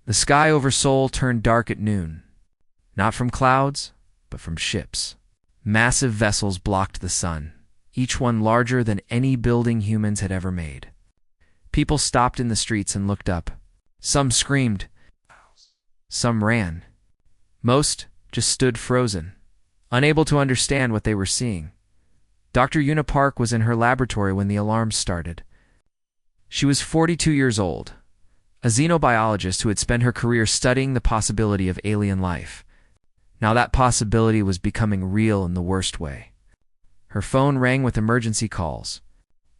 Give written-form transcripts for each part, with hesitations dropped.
The sky over Seoul turned dark at noon, not from clouds, but from ships. Massive vessels blocked the sun, each one larger than any building humans had ever made. People stopped in the streets and looked up. Some screamed. Some ran. Most just stood frozen, unable to understand what they were seeing. Dr. Una Park was in her laboratory when the alarms started. She was 42 years old, a xenobiologist who had spent her career studying the possibility of alien life. Now that possibility was becoming real in the worst way. Her phone rang with emergency calls.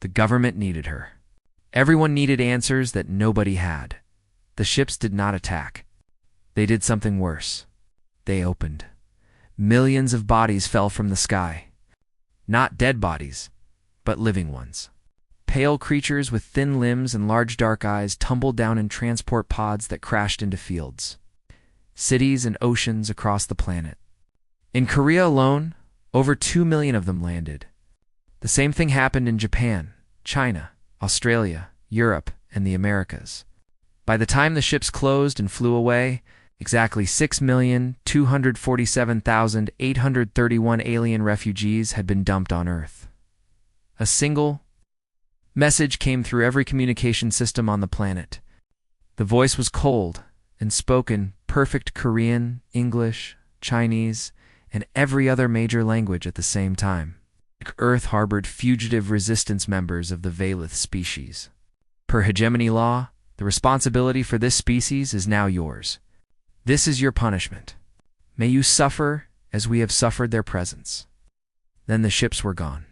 The government needed her. Everyone needed answers that nobody had. The ships did not attack. They did something worse. They opened. Millions of bodies fell from the sky. Not dead bodies, but living ones. Pale creatures with thin limbs and large dark eyes tumbled down in transport pods that crashed into fields, cities, and oceans across the planet. In Korea alone, over 2 million of them landed. The same thing happened in Japan, China, Australia, Europe, and the Americas. By the time the ships closed and flew away, exactly 6,247,831 alien refugees had been dumped on Earth. A single message came through every communication system on the planet. The voice was cold and spoken perfect Korean, English, Chinese, and every other major language at the same time. Earth harbored fugitive resistance members of the Valith species. Per hegemony law, the responsibility for this species is now yours. This is your punishment. May you suffer as we have suffered their presence. Then the ships were gone.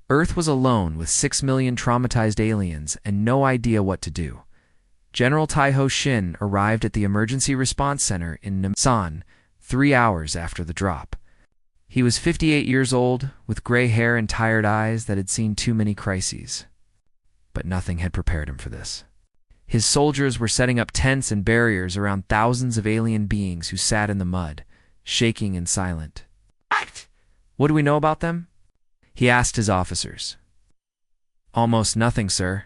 Earth was alone with 6 million traumatized aliens and no idea what to do. General Taiho Shin arrived at the Emergency Response Center in Namsan 3 hours after the drop. He was 58 years old, with gray hair and tired eyes that had seen too many crises. But nothing had prepared him for this. His soldiers were setting up tents and barriers around thousands of alien beings who sat in the mud, shaking and silent. What do we know about them? He asked his officers. Almost nothing, sir.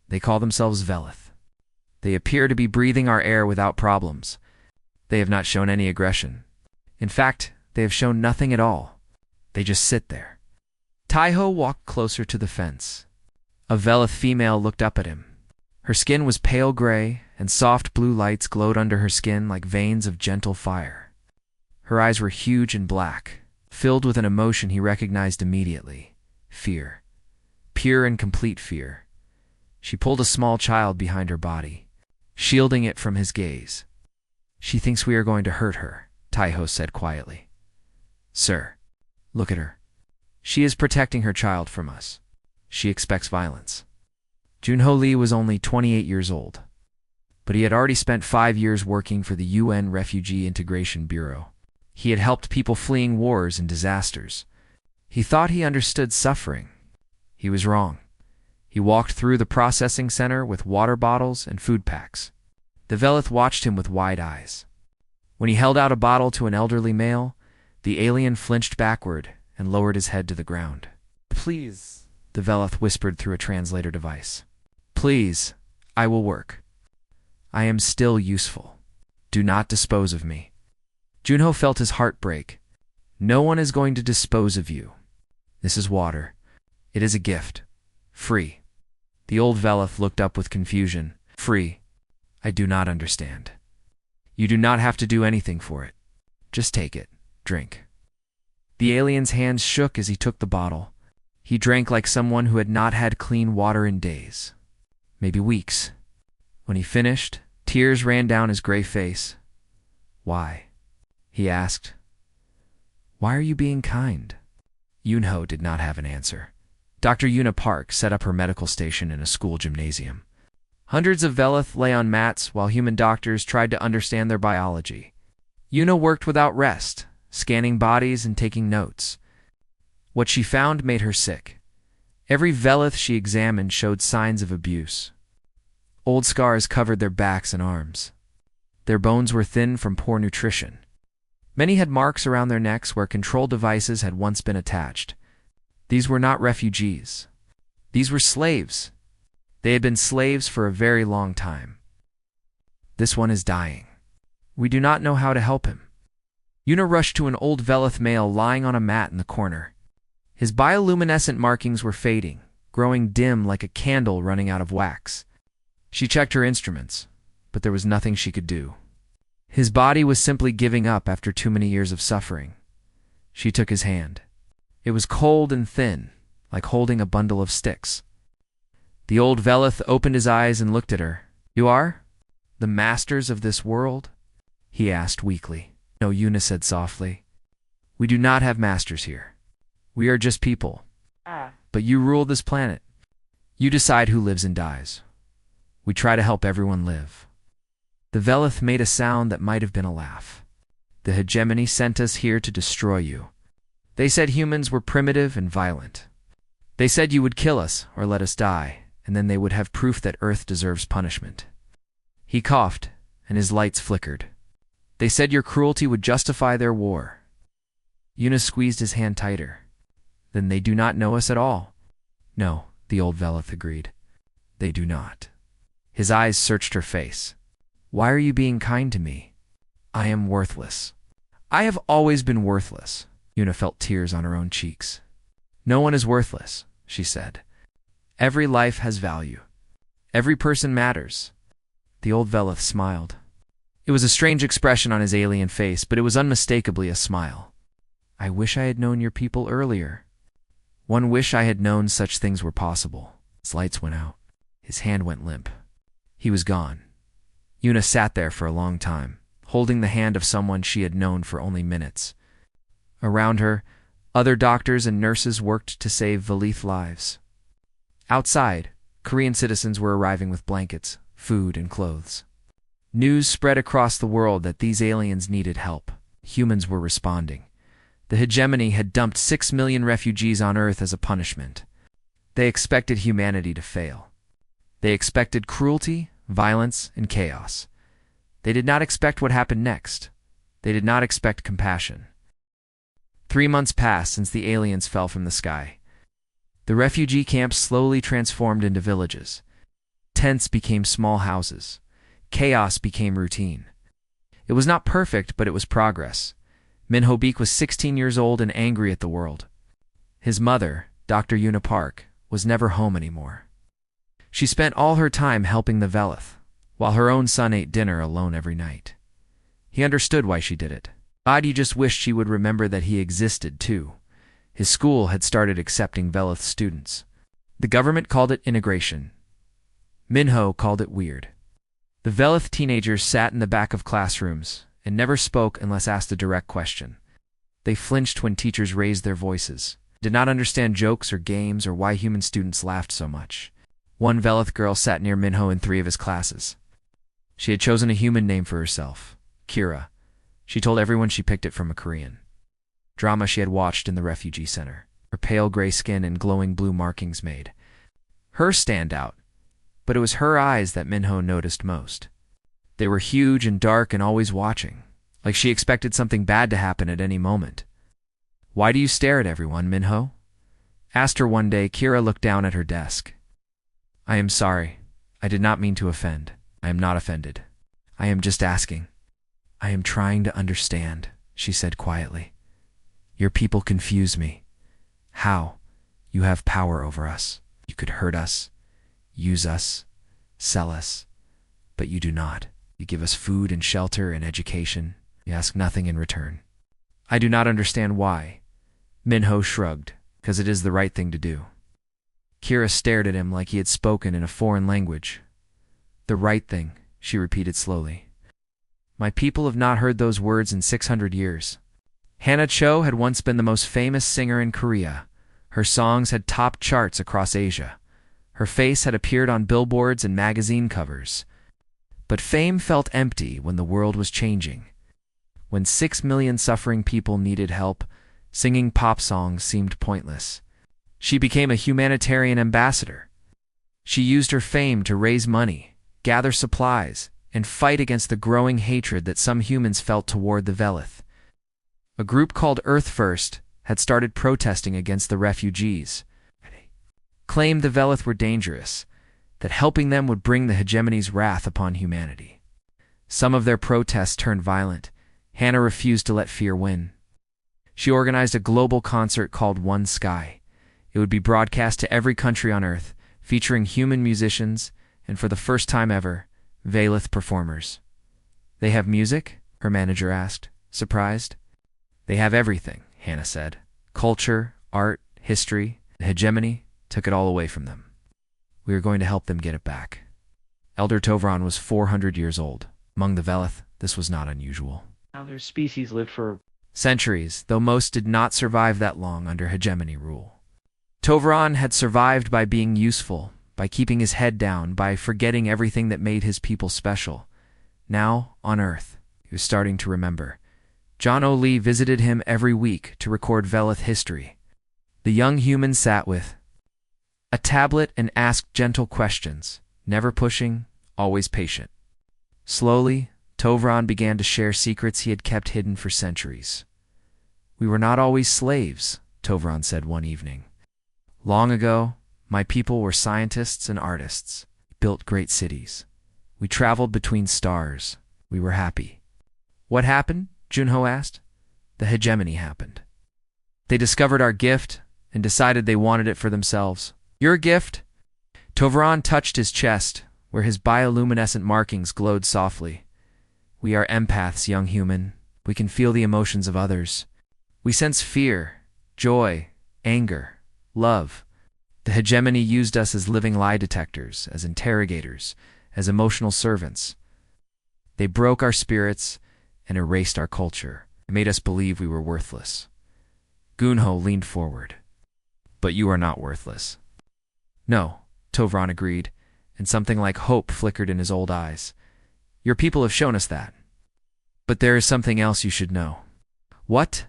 They call themselves Velith. They appear to be breathing our air without problems. They have not shown any aggression. In fact, they have shown nothing at all. They just sit there. Taiho walked closer to the fence. A Velith female looked up at him. Her skin was pale gray, and soft blue lights glowed under her skin like veins of gentle fire. Her eyes were huge and black, filled with an emotion he recognized immediately: fear. Pure and complete fear. She pulled a small child behind her body, shielding it from his gaze. She thinks we are going to hurt her, Taiho said quietly. Sir, look at her. She is protecting her child from us. She expects violence. Junho Lee was only 28 years old, but he had already spent 5 years working for the UN Refugee Integration Bureau. He had helped people fleeing wars and disasters. He thought he understood suffering. He was wrong. He walked through the processing center with water bottles and food packs. The Velith watched him with wide eyes. When he held out a bottle to an elderly male, the alien flinched backward and lowered his head to the ground. Please, the Velith whispered through a translator device. Please, I will work. I am still useful. Do not dispose of me. Junho felt his heart break. No one is going to dispose of you. This is water. It is a gift. Free. The old Velith looked up with confusion. Free. I do not understand. You do not have to do anything for it. Just take it. Drink. The alien's hands shook as he took the bottle. He drank like someone who had not had clean water in days. Maybe weeks. When he finished, tears ran down his gray face. Why? He asked. Why are you being kind? Yunho did not have an answer. Dr. Una Park set up her medical station in a school gymnasium. Hundreds of Velith lay on mats while human doctors tried to understand their biology. Una worked without rest, scanning bodies and taking notes. What she found made her sick. Every Velith she examined showed signs of abuse. Old scars covered their backs and arms. Their bones were thin from poor nutrition. Many had marks around their necks where control devices had once been attached. These were not refugees. These were slaves. They had been slaves for a very long time. This one is dying. We do not know how to help him. Una rushed to an old Velith male lying on a mat in the corner. His bioluminescent markings were fading, growing dim like a candle running out of wax. She checked her instruments, but there was nothing she could do. His body was simply giving up after too many years of suffering. She took his hand. It was cold and thin, like holding a bundle of sticks. The old Velith opened his eyes and looked at her. "You are? The masters of this world?" he asked weakly. "No," Una said softly. "We do not have masters here. We are just people. But you rule this planet. You decide who lives and dies. We try to help everyone live." The Velith made a sound that might have been a laugh. "The hegemony sent us here to destroy you. They said humans were primitive and violent. They said you would kill us or let us die, and then they would have proof that Earth deserves punishment." He coughed, and his lights flickered. "They said your cruelty would justify their war." Una squeezed his hand tighter. "Then they do not know us at all." "No," the old Velith agreed. "They do not." His eyes searched her face. "Why are you being kind to me? I am worthless." "I have always been worthless." Una felt tears on her own cheeks. "No one is worthless," she said. "Every life has value. Every person matters." The old Velith smiled. It was a strange expression on his alien face, but it was unmistakably a smile. "I wish I had known your people earlier. One wish I had known such things were possible." His lights went out. His hand went limp. He was gone. Una sat there for a long time, holding the hand of someone she had known for only minutes. Around her, other doctors and nurses worked to save Velith lives. Outside, Korean citizens were arriving with blankets, food, and clothes. News spread across the world that these aliens needed help. Humans were responding. The hegemony had dumped 6 million refugees on Earth as a punishment. They expected humanity to fail. They expected cruelty, violence, and chaos. They did not expect what happened next. They did not expect compassion. 3 months passed since the aliens fell from the sky. The refugee camps slowly transformed into villages. Tents became small houses. Chaos became routine. It was not perfect, but it was progress. Minho Beek was 16 years old and angry at the world. His mother, Dr. Una Park, was never home anymore. She spent all her time helping the Velith, while her own son ate dinner alone every night. He understood why she did it. Adi just wished she would remember that he existed, too. His school had started accepting Velith students. The government called it integration. Minho called it weird. The Velith teenagers sat in the back of classrooms and never spoke unless asked a direct question. They flinched when teachers raised their voices, did not understand jokes or games or why human students laughed so much. One Velith girl sat near Minho in 3 of his classes. She had chosen a human name for herself, Kira. She told everyone she picked it from a Korean drama she had watched in the refugee center. Her pale gray skin and glowing blue markings made her stand out, but it was her eyes that Minho noticed most. They were huge and dark and always watching, like she expected something bad to happen at any moment. "Why do you stare at everyone, Minho?" asked her one day. Kira looked down at her desk. "I am sorry. I did not mean to offend. I am not offended. I am just asking. I am trying to understand," she said quietly. "Your people confuse me. How? You have power over us. You could hurt us, use us, sell us, but you do not. You give us food and shelter and education. You ask nothing in return. I do not understand why." Minho shrugged, "Because it is the right thing to do." Kira stared at him like he had spoken in a foreign language. "The right thing," she repeated slowly. "My people have not heard those words in 600 years. Hana Cho had once been the most famous singer in Korea. Her songs had topped charts across Asia. Her face had appeared on billboards and magazine covers. But fame felt empty when the world was changing. When 6 million suffering people needed help, singing pop songs seemed pointless. She became a humanitarian ambassador. She used her fame to raise money, gather supplies, and fight against the growing hatred that some humans felt toward the Velith. A group called Earth First had started protesting against the refugees, claimed the Velith were dangerous, that helping them would bring the hegemony's wrath upon humanity. Some of their protests turned violent. Hannah refused to let fear win. She organized a global concert called One Sky. It would be broadcast to every country on Earth, featuring human musicians and, for the first time ever, Veilith performers. "They have music?" her manager asked, surprised. "They have everything," Hannah said. "Culture, art, history. The hegemony took it all away from them. We are going to help them get it back." Elder Tovron was 400 years old. Among the Veilith, this was not unusual. Now their species lived for centuries, though most did not survive that long under hegemony rule. Tovron had survived by being useful, by keeping his head down, by forgetting everything that made his people special. Now, on Earth, he was starting to remember. John O'Lee visited him every week to record Veilith history. The young human sat with a tablet and asked gentle questions, never pushing, always patient. Slowly, Tovron began to share secrets he had kept hidden for centuries. "We were not always slaves," Tovron said one evening. "Long ago, my people were scientists and artists. We built great cities. We traveled between stars. We were happy." "What happened?" Junho asked. "The hegemony happened. They discovered our gift and decided they wanted it for themselves." "Your gift?" Tovron touched his chest, where his bioluminescent markings glowed softly. "We are empaths, young human. We can feel the emotions of others. We sense fear, joy, anger, love. The hegemony used us as living lie detectors, as interrogators, as emotional servants. They broke our spirits and erased our culture. They made us believe we were worthless." Gunho leaned forward. "But you are not worthless." "No," Tovron agreed, and something like hope flickered in his old eyes. "Your people have shown us that. But there is something else you should know." "What?"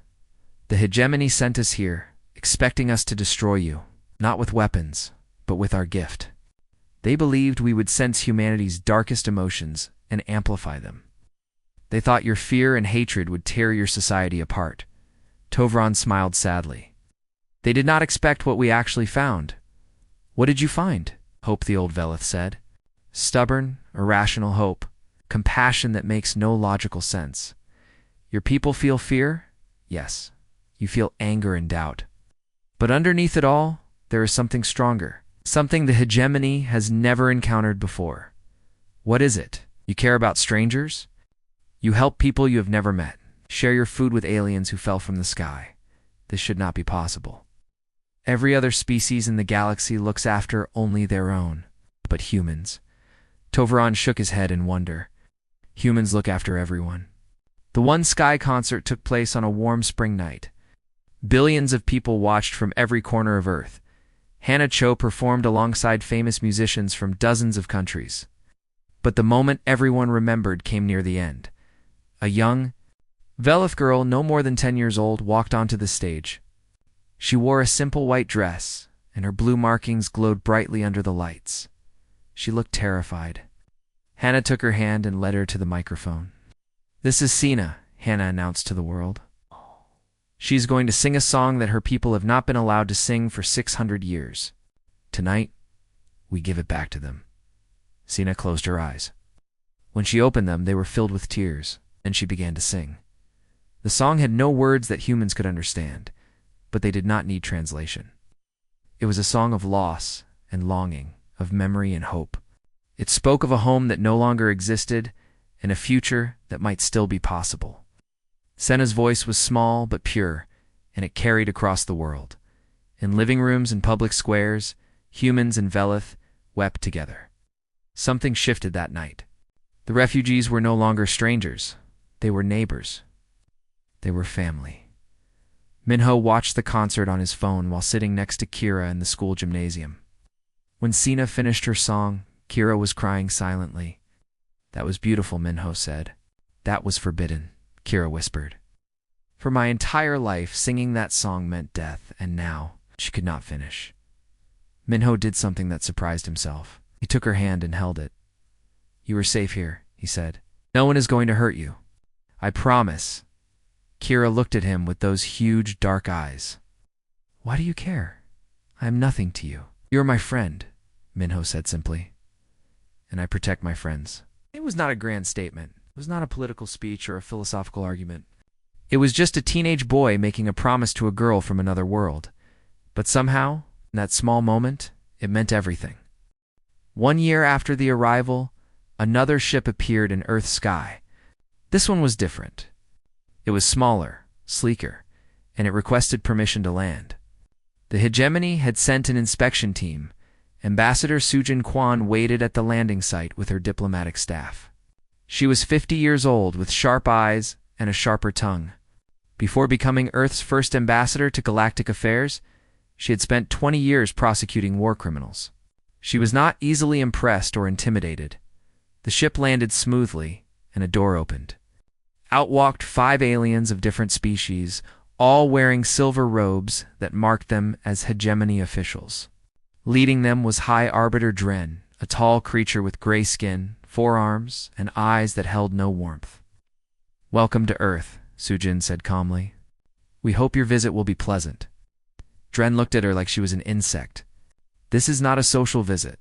"The hegemony sent us here, expecting us to destroy you, not with weapons, but with our gift. They believed we would sense humanity's darkest emotions and amplify them. They thought your fear and hatred would tear your society apart." Tovron smiled sadly. "They did not expect what we actually found." "What did you find?" Hope, the old Veilith said. "Stubborn, irrational hope. Compassion that makes no logical sense. Your people feel fear? Yes. You feel anger and doubt. But underneath it all, there is something stronger. Something the hegemony has never encountered before. What is it? You care about strangers? You help people you have never met. Share your food with aliens who fell from the sky. This should not be possible. Every other species in the galaxy looks after only their own. But humans." Tovron shook his head in wonder. "Humans look after everyone." The One Sky concert took place on a warm spring night. Billions of people watched from every corner of Earth. Hannah Cho performed alongside famous musicians from dozens of countries. But the moment everyone remembered came near the end. A young Veilith girl, no more than 10 years old, walked onto the stage. She wore a simple white dress, and her blue markings glowed brightly under the lights. She looked terrified. Hannah took her hand and led her to the microphone. "This is Sina," Hannah announced to the world. "She's going to sing a song that her people have not been allowed to sing for 600 years. Tonight, we give it back to them." Sina closed her eyes. When she opened them, they were filled with tears, and she began to sing. The song had no words that humans could understand, but they did not need translation. It was a song of loss and longing, of memory and hope. It spoke of a home that no longer existed and a future that might still be possible. Sena's voice was small but pure, and it carried across the world. In living rooms and public squares, humans and Veilith wept together. Something shifted that night. The refugees were no longer strangers. They were neighbors. They were family. Minho watched the concert on his phone while sitting next to Kira in the school gymnasium. When Sina finished her song, Kira was crying silently. "That was beautiful," Minho said. "That was forbidden," Kira whispered. For my entire life, singing that song meant death, and now she could not finish. Minho did something that surprised himself. He took her hand and held it. "You are safe here," he said. "No one is going to hurt you. I promise." Kira looked at him with those huge, dark eyes. "Why do you care? I am nothing to you." "You're my friend," Minho said simply. "And I protect my friends." It was not a grand statement, It was not a political speech or a philosophical argument. It was just a teenage boy making a promise to a girl from another world. But somehow, in that small moment, it meant everything. 1 year after the arrival, another ship appeared in Earth's sky. This one was different. It was smaller, sleeker, and it requested permission to land. The hegemony had sent an inspection team. Ambassador Sujin Kwan waited at the landing site with her diplomatic staff. She was 50 years old with sharp eyes and a sharper tongue. Before becoming Earth's first ambassador to galactic affairs, she had spent 20 years prosecuting war criminals. She was not easily impressed or intimidated. The ship landed smoothly, and a door opened. Out walked 5 aliens of different species, all wearing silver robes that marked them as hegemony officials. Leading them was High Arbiter Dren, a tall creature with gray skin, forearms, and eyes that held no warmth. "Welcome to Earth," Sujin said calmly. "We hope your visit will be pleasant." Dren looked at her like she was an insect. "This is not a social visit.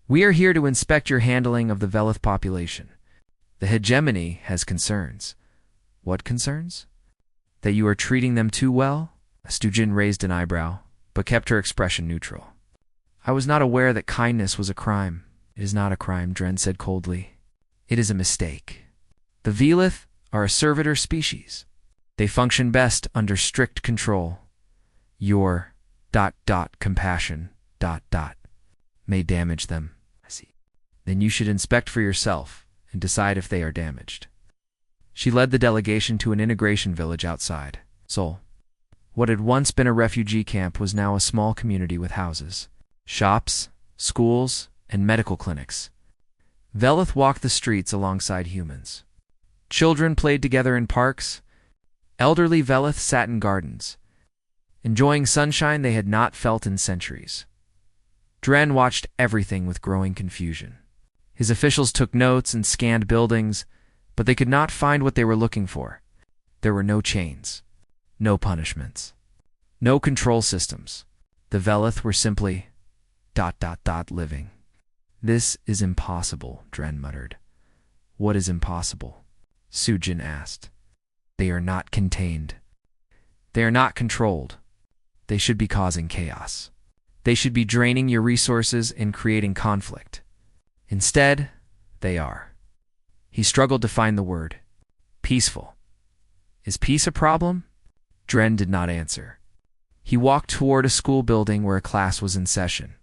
We are here to inspect your handling of the Velith population. The hegemony has concerns." "What concerns?" "That you are treating them too well?" Sujin raised an eyebrow, but kept her expression neutral. "I was not aware that kindness was a crime." "It is not a crime," Dren said coldly. "It is a mistake. The Velith are a servitor species. They function best under strict control. Your ... compassion ... may damage them." "I see." "Then you should inspect for yourself and decide if they are damaged." She led the delegation to an integration village outside Seoul. What had once been a refugee camp was now a small community with houses, shops, schools, and medical clinics. Velith walked the streets alongside humans. Children played together in parks. Elderly Velith sat in gardens, enjoying sunshine they had not felt in centuries. Dren watched everything with growing confusion. His officials took notes and scanned buildings, but they could not find what they were looking for. There were no chains, no punishments, no control systems. The Velith were simply ... living. "This is impossible," Dren muttered. "What is impossible?" Sujin asked. "They are not contained. They are not controlled. They should be causing chaos. They should be draining your resources and creating conflict. Instead, they are." He struggled to find the word. "Peaceful. Is peace a problem?" Dren did not answer. He walked toward a school building where a class was in session.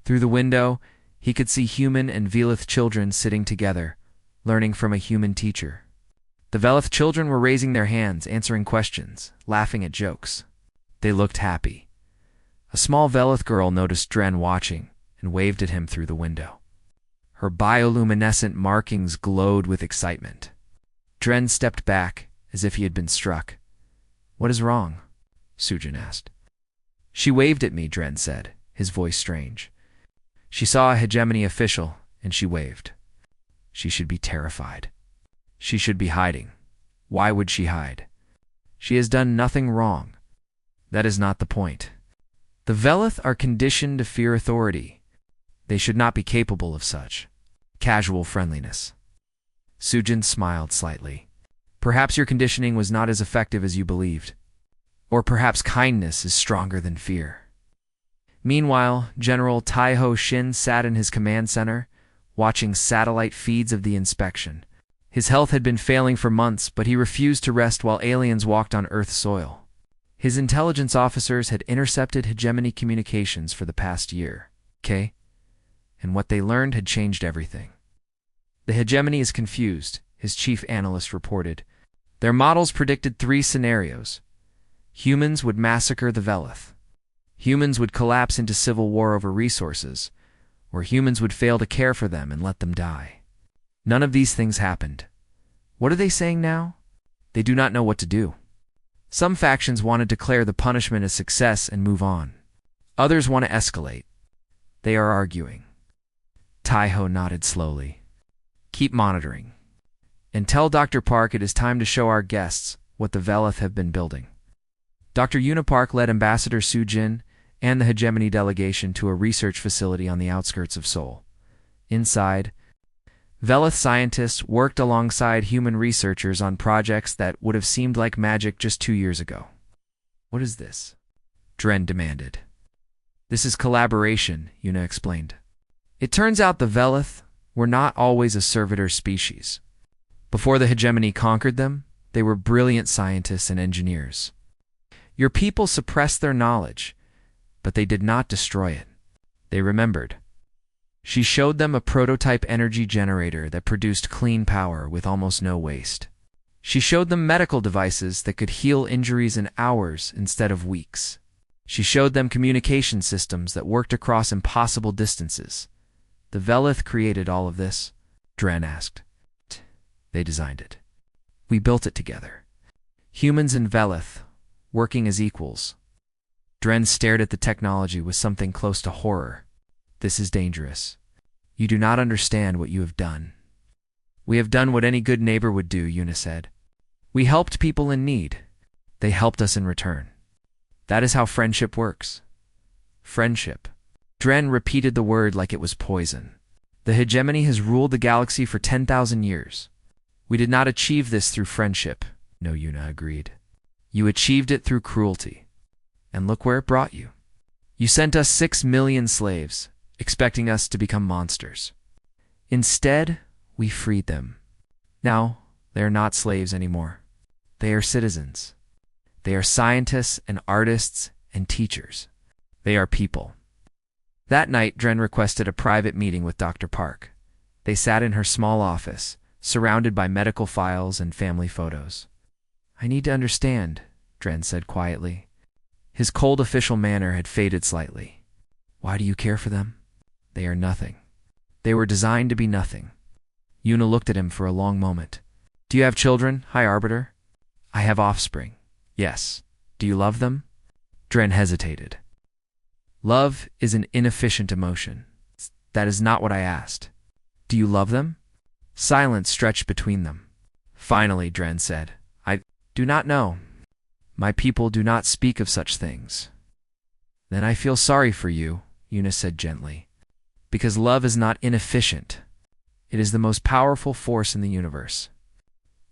Through the window, he could see human and Velith children sitting together, learning from a human teacher. The Velith children were raising their hands, answering questions, laughing at jokes. They looked happy. A small Velith girl noticed Dren watching and waved at him through the window. Her bioluminescent markings glowed with excitement. Dren stepped back as if he had been struck. "What is wrong?" Sujin asked. "She waved at me," Dren said, his voice strange. "She saw a hegemony official, and she waved. She should be terrified. She should be hiding. Why would she hide? She has done nothing wrong. That is not the point. The Velith are conditioned to fear authority. They should not be capable of such casual friendliness." Sujin smiled slightly. "Perhaps your conditioning was not as effective as you believed. Or perhaps kindness is stronger than fear." Meanwhile, General Taiho Shin sat in his command center, watching satellite feeds of the inspection. His health had been failing for months, but he refused to rest while aliens walked on Earth's soil. His intelligence officers had intercepted hegemony communications for the past year, and what they learned had changed everything. "The hegemony is confused," his chief analyst reported. "Their models predicted 3 scenarios. Humans would massacre the Velith. Humans would collapse into civil war over resources, or humans would fail to care for them and let them die. None of these things happened. What are they saying now? They do not know what to do. Some factions want to declare the punishment a success and move on. Others want to escalate. They are arguing." Taiho nodded slowly. "Keep monitoring. And tell Dr. Park it is time to show our guests what the Velith have been building." Dr. Unipark led Ambassador Sujin and the hegemony delegation to a research facility on the outskirts of Seoul. Inside, Velith scientists worked alongside human researchers on projects that would have seemed like magic just 2 years ago. "What is this?" Dren demanded. "This is collaboration," Una explained. "It turns out the Velith were not always a servitor species. Before the hegemony conquered them, they were brilliant scientists and engineers. Your people suppressed their knowledge, but they did not destroy it. They remembered." She showed them a prototype energy generator that produced clean power with almost no waste. She showed them medical devices that could heal injuries in hours instead of weeks. She showed them communication systems that worked across impossible distances. "The Velith created all of this?" Dren asked. "They designed it. We built it together. Humans and Velith, working as equals." Dren stared at the technology with something close to horror. "This is dangerous. You do not understand what you have done." "We have done what any good neighbor would do," Una said. "We helped people in need. They helped us in return. That is how friendship works." "Friendship." Dren repeated the word like it was poison. "The hegemony has ruled the galaxy for 10,000 years. We did not achieve this through friendship." "No," Una agreed. "You achieved it through cruelty. And look where it brought you. You sent us 6 million slaves, expecting us to become monsters. Instead, we freed them. Now, they are not slaves anymore. They are citizens. They are scientists and artists and teachers. They are people." That night, Dren requested a private meeting with Dr. Park. They sat in her small office, surrounded by medical files and family photos. "I need to understand," Dren said quietly. His cold official manner had faded slightly. "Why do you care for them?" "They are nothing. They were designed to be nothing." Una looked at him for a long moment. "Do you have children, High Arbiter?" "I have offspring. Yes. Do you love them?" Dren hesitated. "Love is an inefficient emotion. That is not what I asked. Do you love them?" Silence stretched between them. Finally, Dren said, "I do not know. My people do not speak of such things." "Then I feel sorry for you," Una said gently. "Because love is not inefficient. It is the most powerful force in the universe.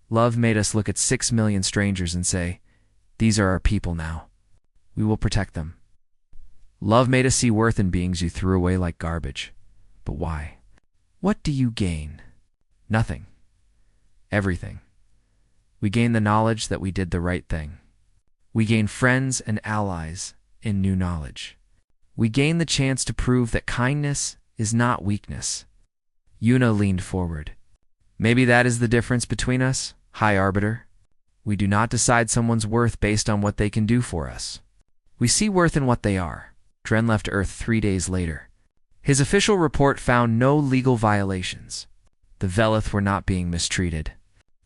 Love made us look at 6 million strangers and say, 'These are our people now. We will protect them.' Love made us see worth in beings you threw away like garbage. But why? What do you gain? Nothing. Everything. We gain the knowledge that we did the right thing. We gain friends and allies in new knowledge. We gain the chance to prove that kindness is not weakness." Una leaned forward. "Maybe that is the difference between us, High Arbiter. We do not decide someone's worth based on what they can do for us. We see worth in what they are." Dren left Earth 3 days later. His official report found no legal violations. The Velith were not being mistreated.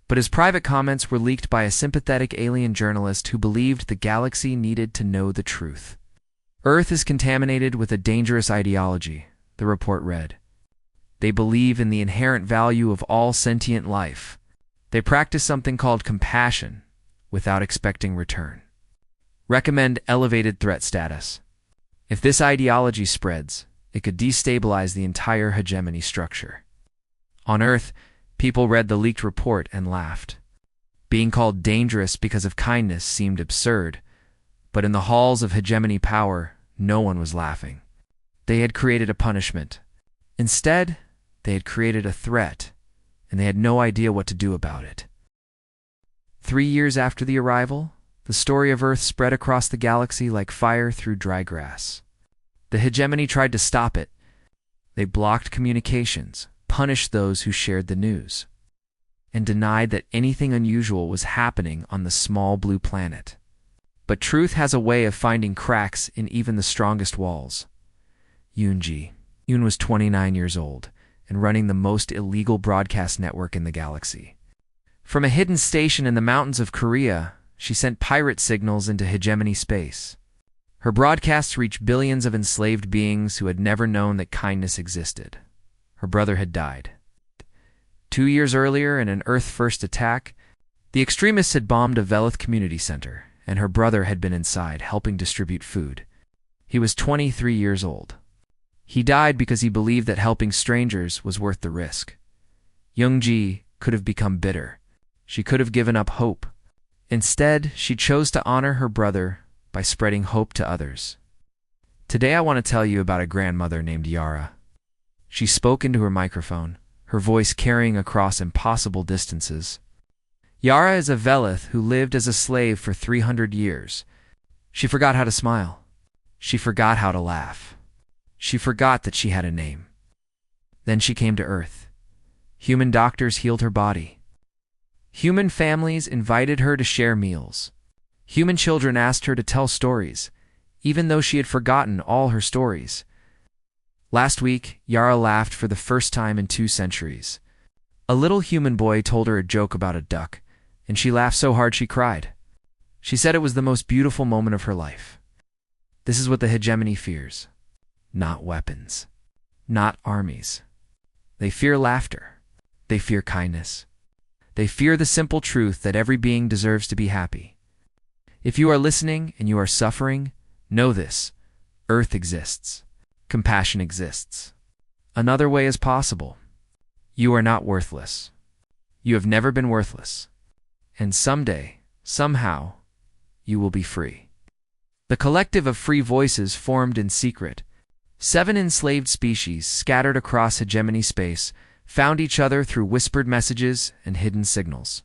But his private comments were leaked by a sympathetic alien journalist who believed the galaxy needed to know the truth. "Earth is contaminated with a dangerous ideology," the report read. "They believe in the inherent value of all sentient life. They practice something called compassion without expecting return. Recommend elevated threat status. If this ideology spreads, it could destabilize the entire hegemony structure." On Earth, people read the leaked report and laughed. Being called dangerous because of kindness seemed absurd, but in the halls of hegemony power, no one was laughing. They had created a punishment. Instead, they had created a threat, and they had no idea what to do about it. 3 years after the arrival, the story of Earth spread across the galaxy like fire through dry grass. The hegemony tried to stop it. They blocked communications, punished those who shared the news, and denied that anything unusual was happening on the small blue planet. But truth has a way of finding cracks in even the strongest walls. Yoon was 29 years old and running the most illegal broadcast network in the galaxy. From a hidden station in the mountains of Korea, she sent pirate signals into hegemony space. Her broadcasts reached billions of enslaved beings who had never known that kindness existed. Her brother had died. 2 years earlier, in an Earth-first attack, the extremists had bombed a Velith community center, and her brother had been inside, helping distribute food. He was 23 years old. He died because he believed that helping strangers was worth the risk. Youngji could have become bitter. She could have given up hope. Instead, she chose to honor her brother by spreading hope to others. Today I want to tell you about a grandmother named Yara. She spoke into her microphone, her voice carrying across impossible distances. Yara is a Velith who lived as a slave for 300 years. She forgot how to smile. She forgot how to laugh. She forgot that she had a name. Then she came to Earth. Human doctors healed her body. Human families invited her to share meals. Human children asked her to tell stories, even though she had forgotten all her stories. Last week, Yara laughed for the first time in 2 centuries. A little human boy told her a joke about a duck, and she laughed so hard she cried. She said it was the most beautiful moment of her life. This is what the hegemony fears. Not weapons. Not armies. They fear laughter. They fear kindness. They fear the simple truth that every being deserves to be happy. If you are listening and you are suffering, know this. Earth exists. Compassion exists. Another way is possible. You are not worthless. You have never been worthless. And someday, somehow, you will be free. The collective of free voices formed in secret. 7 enslaved species scattered across hegemony space found each other through whispered messages and hidden signals.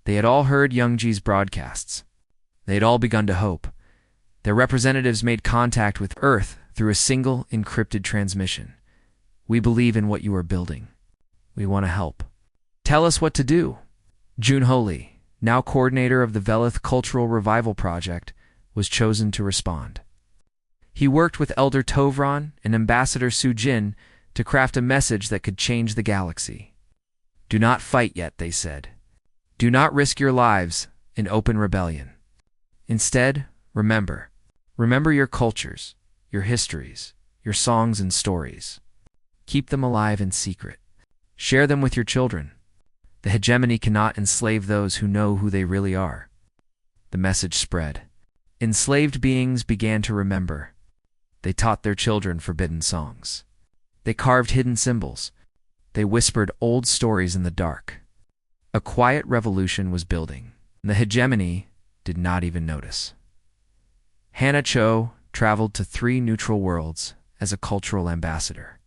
They had all heard Youngji's broadcasts. They had all begun to hope. Their representatives made contact with Earth through a single encrypted transmission. We believe in what you are building. We want to help. Tell us what to do. Junho Lee, now coordinator of the Velith Cultural Revival Project, was chosen to respond. He worked with Elder Tovron and Ambassador Su Jin to craft a message that could change the galaxy. Do not fight yet, they said. Do not risk your lives in open rebellion. Instead, remember your cultures, your histories, your songs and stories. Keep them alive in secret. Share them with your children. The hegemony cannot enslave those who know who they really are. The message spread. Enslaved beings began to remember. They taught their children forbidden songs. They carved hidden symbols. They whispered old stories in the dark. A quiet revolution was building. The hegemony did not even notice. Hannah Cho traveled to 3 neutral worlds as a cultural ambassador.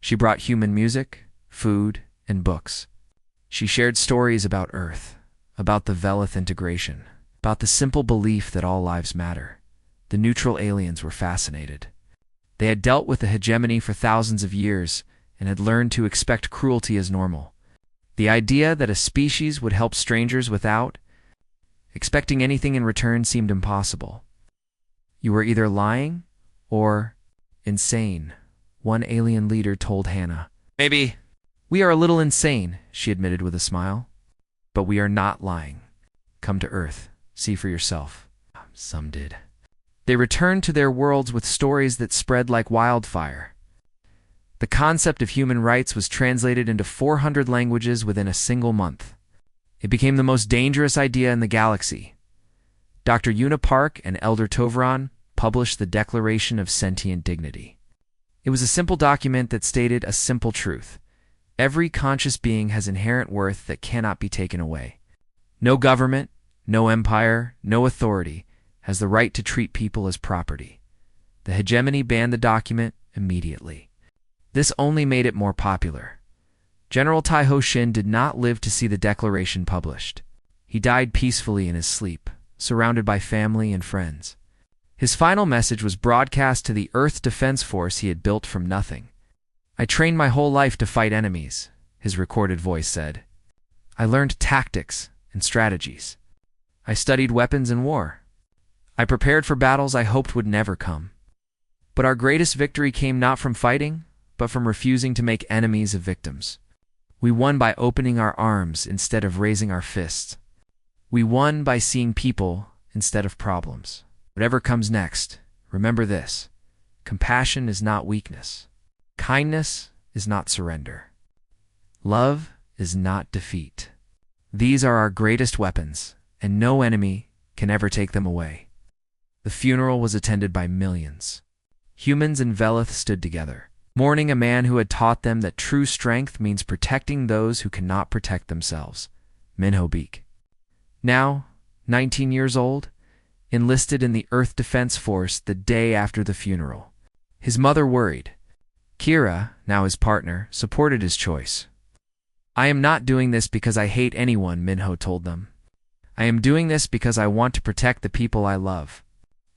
She brought human music, food, and books. She shared stories about Earth, about the Velith integration, about the simple belief that all lives matter. The neutral aliens were fascinated. They had dealt with the hegemony for thousands of years and had learned to expect cruelty as normal. The idea that a species would help strangers without expecting anything in return seemed impossible. You were either lying or insane, one alien leader told Hannah. Maybe. We are a little insane, she admitted with a smile. But we are not lying. Come to Earth. See for yourself. Some did. They returned to their worlds with stories that spread like wildfire. The concept of human rights was translated into 400 languages within a single month. It became the most dangerous idea in the galaxy. Dr. Una Park and Elder Tovron published the Declaration of Sentient Dignity. It was a simple document that stated a simple truth. Every conscious being has inherent worth that cannot be taken away. No government, no empire, no authority has the right to treat people as property. The hegemony banned the document immediately. This only made it more popular. General Taiho Shin did not live to see the declaration published. He died peacefully in his sleep, surrounded by family and friends. His final message was broadcast to the Earth Defense Force he had built from nothing. I trained my whole life to fight enemies, his recorded voice said. I learned tactics and strategies. I studied weapons and war. I prepared for battles I hoped would never come. But our greatest victory came not from fighting, but from refusing to make enemies of victims. We won by opening our arms instead of raising our fists. We won by seeing people instead of problems. Whatever comes next, remember this. Compassion is not weakness. Kindness is not surrender. Love is not defeat. These are our greatest weapons, and no enemy can ever take them away. The funeral was attended by millions. Humans and Velith stood together. mourning a man who had taught them that true strength means protecting those who cannot protect themselves. Minho Beek. Now, 19 years old, enlisted in the Earth Defense Force the day after the funeral. His mother worried. Kira, now his partner, supported his choice. "I am not doing this because I hate anyone," Minho told them. "I am doing this because I want to protect the people I love.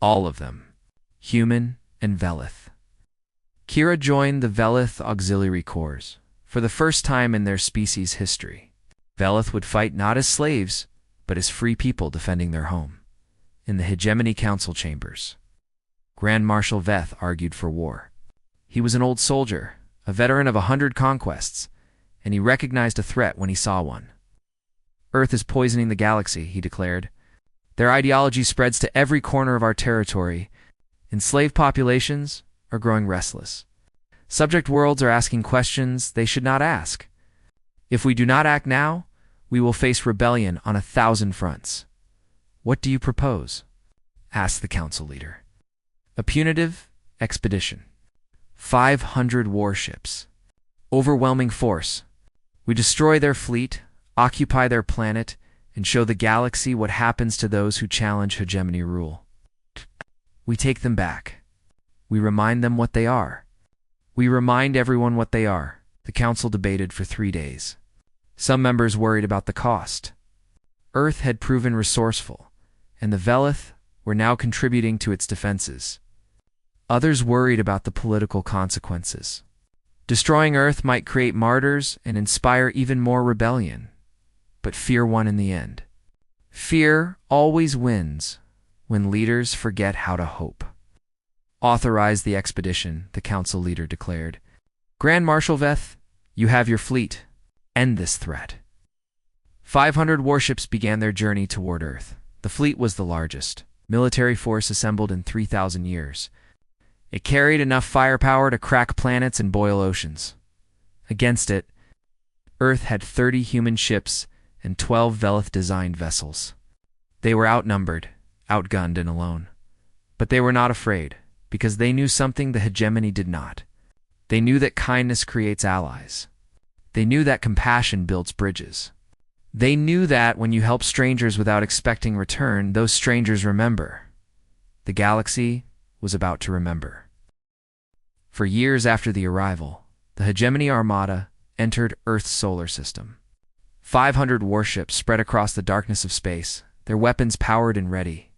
All of them. Human and Velith." Kira joined the Velith Auxiliary Corps for the first time in their species' history. Velith would fight not as slaves, but as free people defending their home. In the Hegemony Council chambers, Grand Marshal Veth argued for war. He was an old soldier, a veteran of 100 conquests, and he recognized a threat when he saw one. "Earth is poisoning the galaxy," he declared. "Their ideology spreads to every corner of our territory. Enslaved populations are growing restless. Subject worlds are asking questions they should not ask. If we do not act now, we will face rebellion on 1,000 fronts. What do you propose?" asked the council leader. "A punitive expedition. 500 warships. Overwhelming force. We destroy their fleet, occupy their planet, and show the galaxy what happens to those who challenge hegemony rule. We take them back. We remind them what they are. We remind everyone what they are." The council debated for 3 days. Some members worried about the cost. Earth had proven resourceful, and the Velith were now contributing to its defenses. Others worried about the political consequences. Destroying Earth might create martyrs and inspire even more rebellion. But fear won in the end. Fear always wins when leaders forget how to hope. "Authorize the expedition," the council leader declared. "Grand Marshal Veth, you have your fleet. End this threat." 500 warships began their journey toward Earth. The fleet was the largest military force assembled in 3,000 years. It carried enough firepower to crack planets and boil oceans. Against it, Earth had 30 human ships and 12 Velith-designed vessels. They were outnumbered, outgunned, and alone. But they were not afraid, because they knew something the hegemony did not. They knew that kindness creates allies. They knew that compassion builds bridges. They knew that when you help strangers without expecting return, those strangers remember. The galaxy was about to remember. For years after the arrival, the Hegemony Armada entered Earth's solar system. 500 warships spread across the darkness of space, their weapons powered and ready.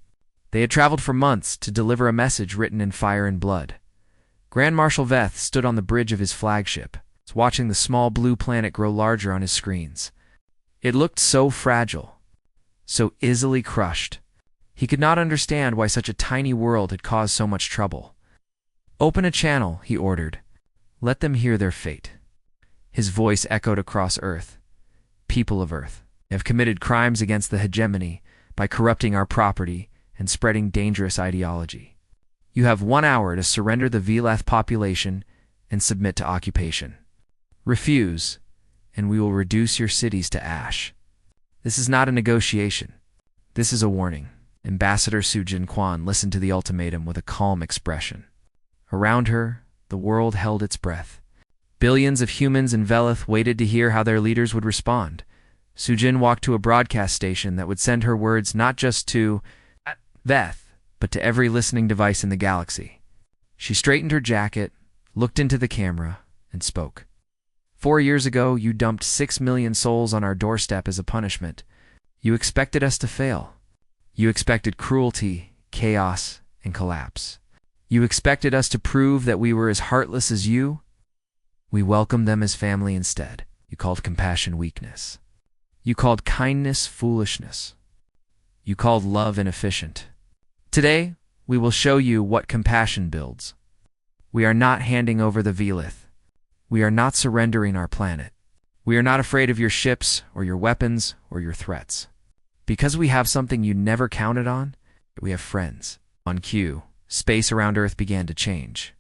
They had traveled for months to deliver a message written in fire and blood. Grand Marshal Veth stood on the bridge of his flagship, watching the small blue planet grow larger on his screens. It looked so fragile, so easily crushed. He could not understand why such a tiny world had caused so much trouble. "Open a channel," he ordered. "Let them hear their fate." His voice echoed across Earth. "People of Earth have committed crimes against the hegemony by corrupting our property and spreading dangerous ideology. You have 1 hour to surrender the Velith population and submit to occupation. Refuse, and we will reduce your cities to ash." This is not a negotiation. This is a warning. Ambassador Su Jin Quan listened to the ultimatum with a calm expression. Around her, the world held its breath. Billions of humans and Velith waited to hear how their leaders would respond. Su Jin walked to a broadcast station that would send her words not just to Veth, but to every listening device in the galaxy. She straightened her jacket, looked into the camera, and spoke. 4 years ago, you dumped 6 million souls on our doorstep as a punishment. You expected us to fail. You expected cruelty, chaos, and collapse. You expected us to prove that we were as heartless as you. We welcomed them as family instead. You called compassion weakness. You called kindness foolishness. You called love inefficient. Today, we will show you what compassion builds. We are not handing over the Velith. We are not surrendering our planet. We are not afraid of your ships or your weapons or your threats. Because we have something you never counted on, we have friends. On cue, space around Earth began to change.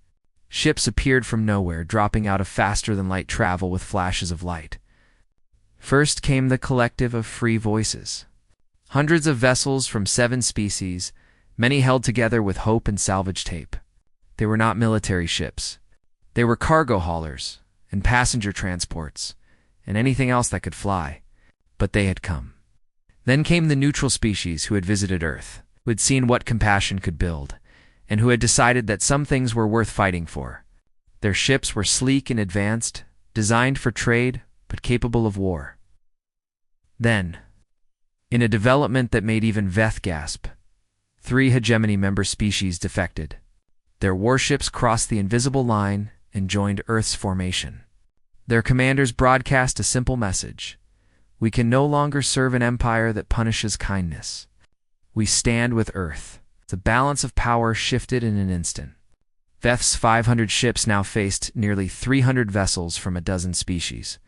Ships appeared from nowhere, dropping out of faster-than-light travel with flashes of light. First came the collective of free voices. Hundreds of vessels from 7 species, many held together with hope and salvage tape. They were not military ships. They were cargo haulers and passenger transports and anything else that could fly, but they had come. Then came the neutral species who had visited Earth, who had seen what compassion could build, and who had decided that some things were worth fighting for. Their ships were sleek and advanced, designed for trade, but capable of war. Then, in a development that made even Veth gasp, 3 hegemony member species defected. Their warships crossed the invisible line and joined Earth's formation. Their commanders broadcast a simple message: we can no longer serve an empire that punishes kindness. We stand with Earth. The balance of power shifted in an instant. Veth's 500 ships now faced nearly 300 vessels from a dozen species.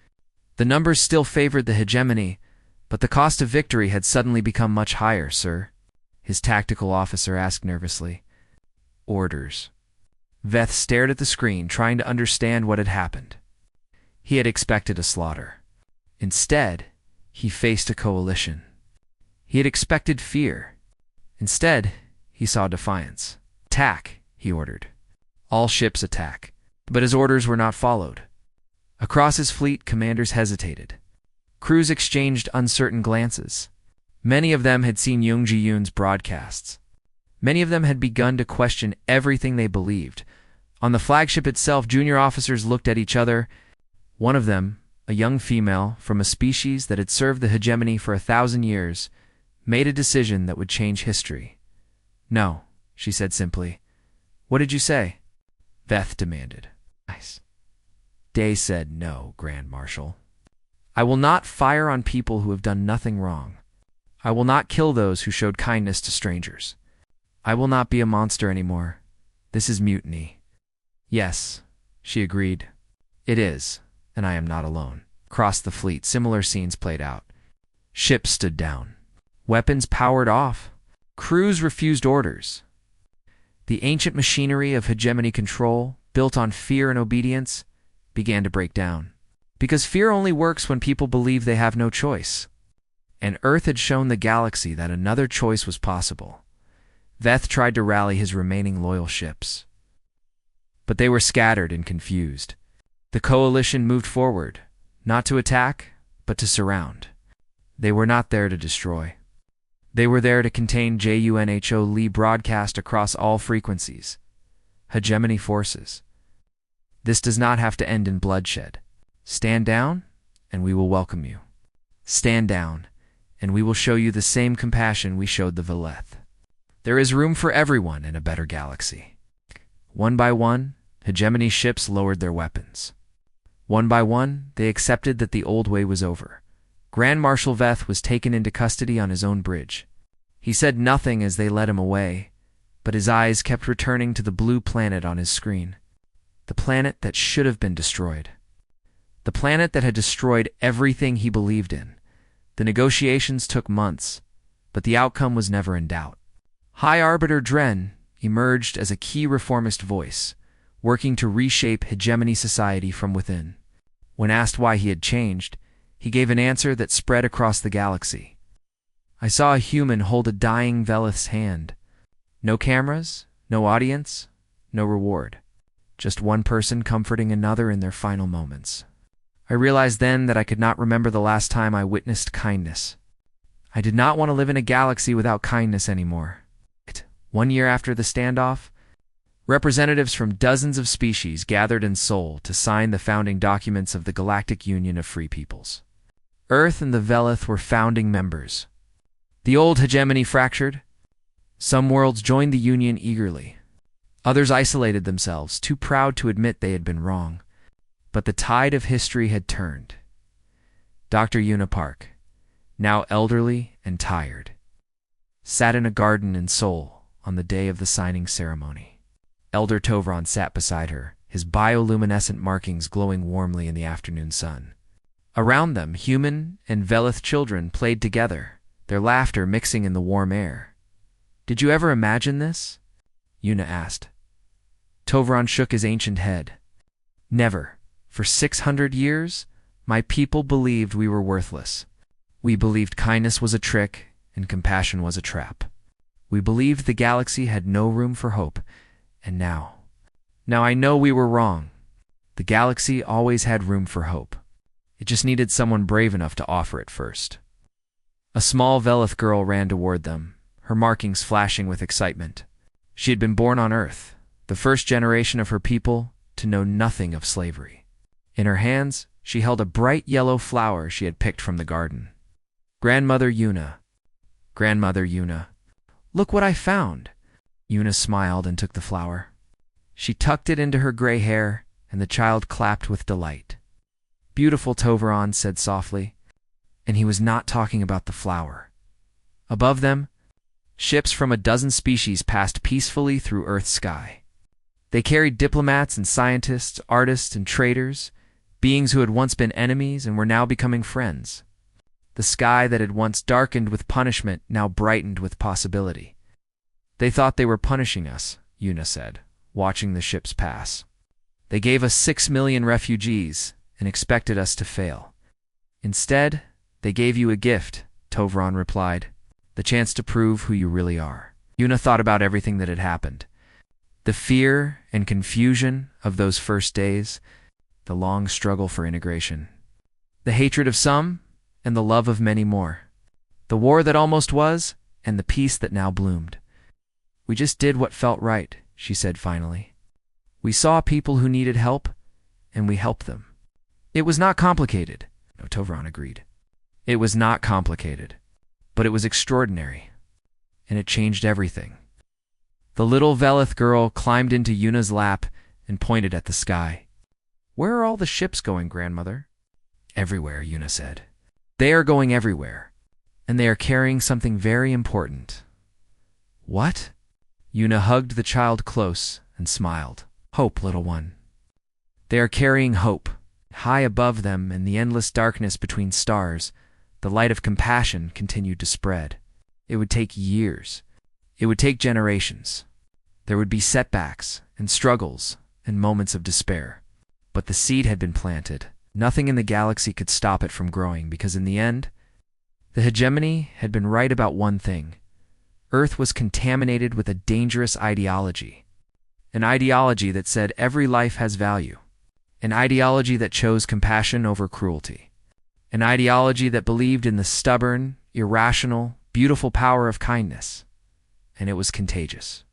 The numbers still favored the hegemony, but the cost of victory had suddenly become much higher, sir, his tactical officer asked nervously. Orders. Veth stared at the screen, trying to understand what had happened. He had expected a slaughter. Instead, he faced a coalition. He had expected fear. Instead, he saw defiance. Attack, he ordered. All ships attack. But his orders were not followed. Across his fleet, commanders hesitated. Crews exchanged uncertain glances. Many of them had seen Young Ji-yoon's broadcasts. Many of them had begun to question everything they believed. On the flagship itself, junior officers looked at each other. One of them, a young female from a species that had served the hegemony for 1,000 years, made a decision that would change history. No, she said simply. What did you say? Veth demanded. Nice. Day said, no, Grand Marshal. I will not fire on people who have done nothing wrong. I will not kill those who showed kindness to strangers. I will not be a monster anymore. This is mutiny. Yes, she agreed. It is, and I am not alone. Across the fleet, similar scenes played out. Ships stood down. Weapons powered off. Crews refused orders. The ancient machinery of hegemony control, built on fear and obedience, began to break down. Because fear only works when people believe they have no choice. And Earth had shown the galaxy that another choice was possible. Veth tried to rally his remaining loyal ships. But they were scattered and confused. The coalition moved forward, not to attack, but to surround. They were not there to destroy. They were there to contain JUNHO Lee broadcast across all frequencies. Hegemony forces. This does not have to end in bloodshed. Stand down, and we will welcome you. Stand down, and we will show you the same compassion we showed the Veleth. There is room for everyone in a better galaxy. One by one, hegemony ships lowered their weapons. One by one, they accepted that the old way was over. Grand Marshal Veth was taken into custody on his own bridge. He said nothing as they led him away, but his eyes kept returning to the blue planet on his screen. The planet that should have been destroyed. The planet that had destroyed everything he believed in. The negotiations took months, but the outcome was never in doubt. High Arbiter Dren emerged as a key reformist voice, working to reshape hegemony society from within. When asked why he had changed, he gave an answer that spread across the galaxy. I saw a human hold a dying Veleth's hand. No cameras, no audience, no reward. Just one person comforting another in their final moments. I realized then that I could not remember the last time I witnessed kindness. I did not want to live in a galaxy without kindness anymore. 1 year after the standoff, representatives from dozens of species gathered in Seoul to sign the founding documents of the Galactic Union of Free Peoples. Earth and the Veleth were founding members. The old hegemony fractured. Some worlds joined the Union eagerly. Others isolated themselves, too proud to admit they had been wrong. But the tide of history had turned. Dr. Yuna Park, now elderly and tired, sat in a garden in Seoul on the day of the signing ceremony. Elder Tovron sat beside her, his bioluminescent markings glowing warmly in the afternoon sun. Around them, human and Veleth children played together, their laughter mixing in the warm air. Did you ever imagine this? Yuna asked. Tovron shook his ancient head. Never. For 600 years, my people believed we were worthless. We believed kindness was a trick and compassion was a trap. We believed the galaxy had no room for hope, and now I know we were wrong. The galaxy always had room for hope. It just needed someone brave enough to offer it first. A small Velith girl ran toward them, her markings flashing with excitement. She had been born on Earth, the first generation of her people to know nothing of slavery. In her hands, she held a bright yellow flower she had picked from the garden. Grandmother Yuna. Grandmother Yuna. Look what I found. Yuna smiled and took the flower. She tucked it into her gray hair, and the child clapped with delight. Beautiful, Toveron said softly, and he was not talking about the flower. Above them, ships from a dozen species passed peacefully through Earth's sky. They carried diplomats and scientists, artists and traders, beings who had once been enemies and were now becoming friends. The sky that had once darkened with punishment now brightened with possibility. They thought they were punishing us, Yuna said, watching the ships pass. They gave us 6 million refugees and expected us to fail. Instead, they gave you a gift, Toveron replied, the chance to prove who you really are. Yuna thought about everything that had happened. The fear and confusion of those first days, the long struggle for integration, the hatred of some and the love of many more, the war that almost was and the peace that now bloomed. We just did what felt right, she said finally. We saw people who needed help, and we helped them. It was not complicated, no, Toveron agreed. It was not complicated, but it was extraordinary, and it changed everything. The little Velith girl climbed into Yuna's lap and pointed at the sky. Where are all the ships going, grandmother? Everywhere, Yuna said. They are going everywhere, and they are carrying something very important. What? Yuna hugged the child close and smiled. Hope, little one. They are carrying hope. High above them, in the endless darkness between stars, the light of compassion continued to spread. It would take years. It would take generations. There would be setbacks and struggles and moments of despair. But the seed had been planted. Nothing in the galaxy could stop it from growing because in the end, the hegemony had been right about one thing. Earth was contaminated with a dangerous ideology. An ideology that said every life has value. An ideology that chose compassion over cruelty. An ideology that believed in the stubborn, irrational, beautiful power of kindness. And it was contagious.